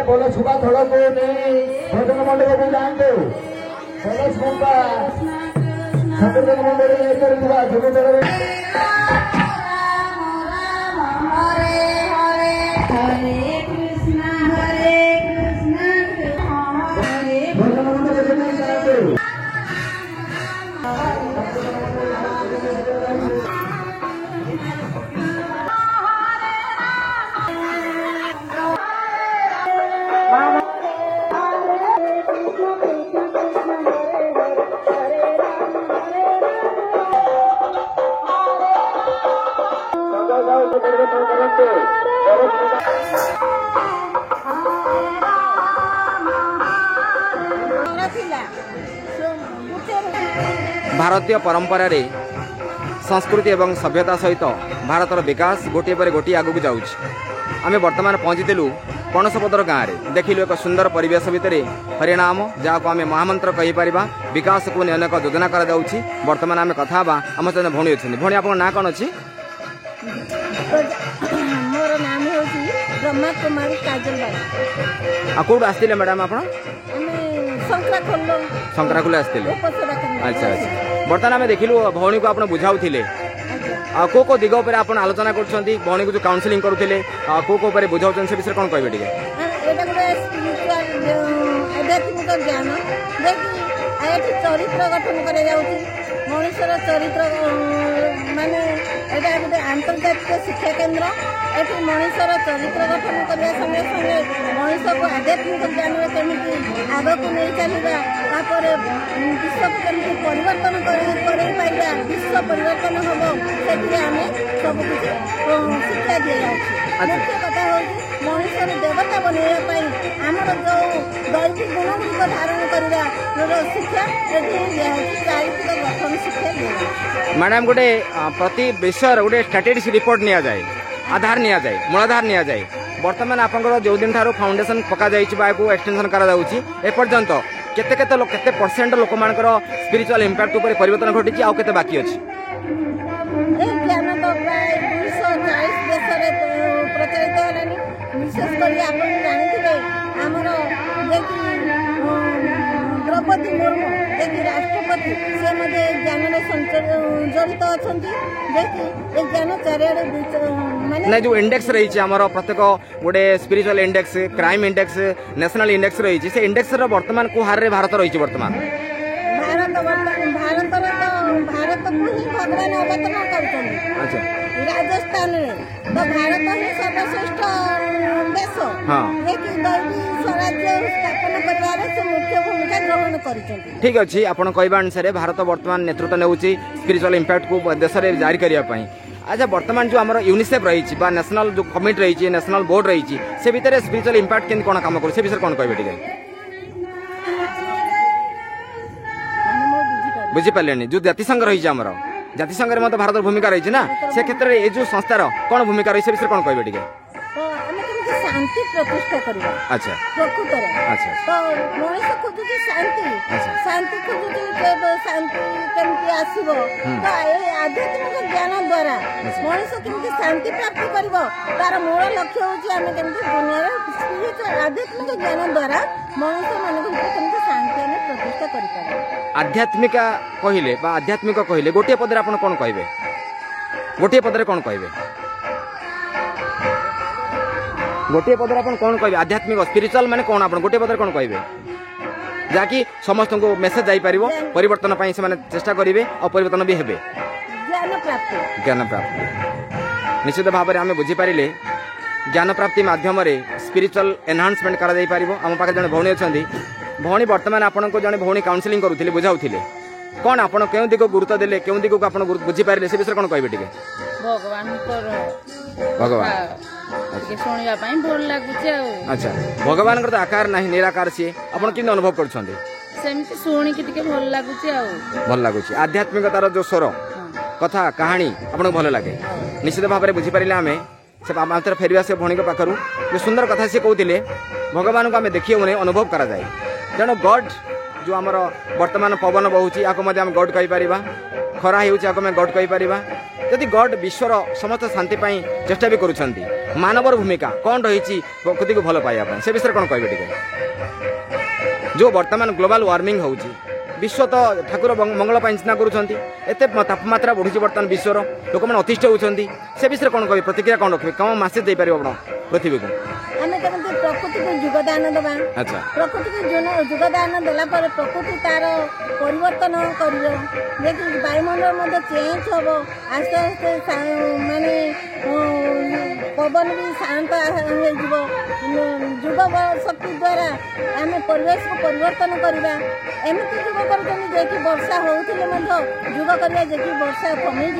बोलो छुआ थोड़ा को नहीं भजन मंडल को जानते संकीर्तन मंडल भारतीय परंपरा रे संस्कृति एवं सभ्यता सहित भारतर विकास गोटे पर गोटे आगू जाऊँ आम बर्तमान पहुँचीलु पणसपदर गाँव में देखिलु एक सुंदर परिवेश भितर हरिनाम जहाँ को आम महामंत्र कहीपर विकास को अनेक योजना कर बर्तमान आम कथा आम सहित भौणी अच्छी भौणी आप ना कौन अच्छी मोर नाम होची ब्रह्मा कुमारी काजलबाई कौट आसते मैडम आप संक्राखोल आसते अच्छा अच्छा बर्तमान आम देखिलु भौणी को आप बुझाऊे को दिग उपर आप आलोचना कर भौणी को जो काउनसिलिंग करुले को बुझाऊँ से विषय कौन कहे टे आध्यात्मिक ज्ञान देखिए चरित्र गठन कर मनुष्यर चरित्र माने एटा गोटे आंतर्जातिक शिक्षा केन्द्र एटी मनुष्यर चरित्र गठन करने संगे संगे मनुष्य को आध्यात्मिक ज्ञान में केमिति आग को नहीं चलवा विश्व को केमिति परिवर्तन पाइबा विश्व परिवर्तन हम से आम सब कुछ शिक्षा दी जाऊँ मुख्य कथा हूँ मनुष्य देवता बनवाई आमर जो दैविक गुण गुड़िक धारण करवा शिक्षा चारित्रिक गठन शिक्षा दी मैडम गोटे प्रति विषय गोटे स्ट्राटेजिक रिपोर्ट नि जाए आधार नि जाए मूलाधार नि जाए बर्तमान आप जो दिन ठार फाउंडेशन पका एक्सटेंशन करपर्यंत केते परसेंट लोक मानकर स्पिरिचुअल इंपैक्ट उपर परिवर्तन घटी आउ केते बाकी अछि ज्ञान तो प्राय 240 देश रे प्रचलित होलानी विशेष कर आप जानते आमर द्रौपदी मुर्मू देखिए राष्ट्रपति से ज्ञान जड़ित अच्छा देखिए ज्ञान चारिड़े माने जो इंडेक्स रही प्रत्येक गोटे spiritual index crime index national index रही से इंडेक्स वर्तमान को हार रे भारत रही वर्तमान भारत को ही भगवान अवतरण करते राजस्थान में तो भारत ही सर्वश्रेष्ठ देश स्वराज्य स्थापन करने से मुख्य भूमिका ग्रहण कर ठीक अच्छे आप कहवा अनुसार भारत वर्तमान नेतृत्व नेउछि स्पिरिचुअल इंपैक्ट को देश में जारी करने अच्छा वर्तमान जो आम यूनिसेफ रही नेशनल जो कमिटी रही नेशनल बोर्ड रही से भितर स्पिरिचुअल इंपैक्ट केन कौन काम कर से विषय कौन कहे टे बुझीपारे जो जातिसंघ रही जातिसंघ में भारत भूमिका रही ना से क्षेत्र में ये जो संस्थार कौन भूमिका रही से विषय कौन कहे टे शांति प्रतिष्ठा करवा अच्छा प्रकृत अच्छा तो मनुष्य खोजुची शांति शांति खोजुची शांति केमती आसीबो तो ए आध्यात्मिक ज्ञान द्वारा मनुष्य केमती शांति प्राप्त करिवो तार मूल लक्ष्य होची आमे केमती दुनिया रे स्पिरिचुअल आध्यात्मिक ज्ञान द्वारा मनुष्य मानक केमती शांति ने प्रतिष्ठा करि पारे आध्यात्मिक कहले गोटे पदरे आपण कोन कहबे गोटे पदरे कोन कहबे गोटे पदर आप कौन कहे आध्यात्मिक स्पिरिचुअल माने कौन आप गोटे पदर कौन कहे जहाँकि समस्त को मेसेज जापर परिवर्तन से चेष्टा करेंगे और परिवर्तन भी हेबे ज्ञान प्राप्ति निश्चित भाव में आम बुझीपारे ज्ञान प्राप्ति माध्यम स्पिरिचुअल एनहांसमेंट कर आम पाखे जन भौणी अच्छा भौणी बर्तमान आपन को जन भौणी काउंसिलिंग करुले बुझाऊे कौन आप क्यों दिग गुरुत्व देले क्यों दिग को आप बुझीपारे से विषय कौन कहे टे भगवान शुणा भल लगुच अच्छा भगवान तो आकार ना निराकार सी आप अनुभव कर भल लगुच आध्यात्मिकतार जो स्वर कथा कहानी आपको भल लगे निश्चित भाव में बुझीपारे आम से फेर से भौणी पाखु जो सुंदर कथा सी कहते भगवान को आम देखिए अनुभव करा तेणु गॉड जो आमर वर्तमान पवन बहुची या गॉड कहीपर ଖରା ହେଉଛି ଆକୁ ଆମେ ଗଡ୍ କହିପାରିବା ଯଦି ଗଡ୍ ବିଶ୍ୱର ସମସ୍ତ ଶାନ୍ତି ପାଇଁ ଚେଷ୍ଟା ବି କରୁଛନ୍ତି ମାନବର ଭୂମିକା କ'ଣ ରହିଛି ପ୍ରକୃତିକୁ ଭଲ ପାଇବା ପାଇଁ ସେ ବିଷୟରେ କ'ଣ କହିବେ ଟିକେ ଯେଉଁ ବର୍ତ୍ତମାନ ଗ୍ଲୋବାଲ ୱାର୍ମିଂ ହେଉଛି विश्व तो ठाकुर मंगल चिंता करुँच एत तापमात्रा बढ़ुची बर्तमान विश्वर लोक मैंने अतिष्ठ होती से विषय कौन कह प्रतिक्रिया कौन रखिए कौन मैसेज दे पार पृथ्वी को आम कमी प्रकृति को योगदान देवा अच्छा प्रकृति को योगदान देला प्रकृति तार परिवर्तन कर वायुमंडल चेंज हम आस्ते आस्ते माने पवन भी शांत युग शक्ति द्वारा आम परिवेश को परिवर्तन करवा एमती युग कर वर्षा होते युग करवा जे वर्षा कमिज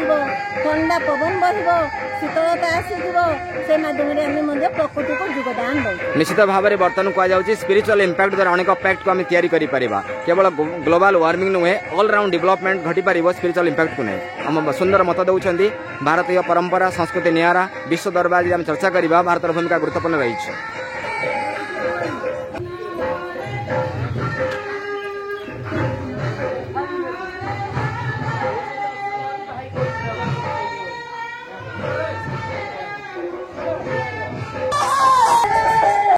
ठंडा पवन बहब शीतलता आसीज से माध्यम प्रकृति को योगदान दे निश्चित भाव में बर्तमान कहुच्छी स्पिरिचुअल इंपैक्ट द्वारा अनेक फैक्ट को आम या केवल ग्लोबल वार्मिंग नुहे ऑल राउंड डेवलपमेंट घटी पार स्पिरिचुअल इंपैक्ट को नहीं आम सुंदर मत दौरान भारतीय परंपरा संस्कृति नियारा विश्व दरबार आम चर्चा करवा भारत भूमिका गुरुत्वपूर्ण रही।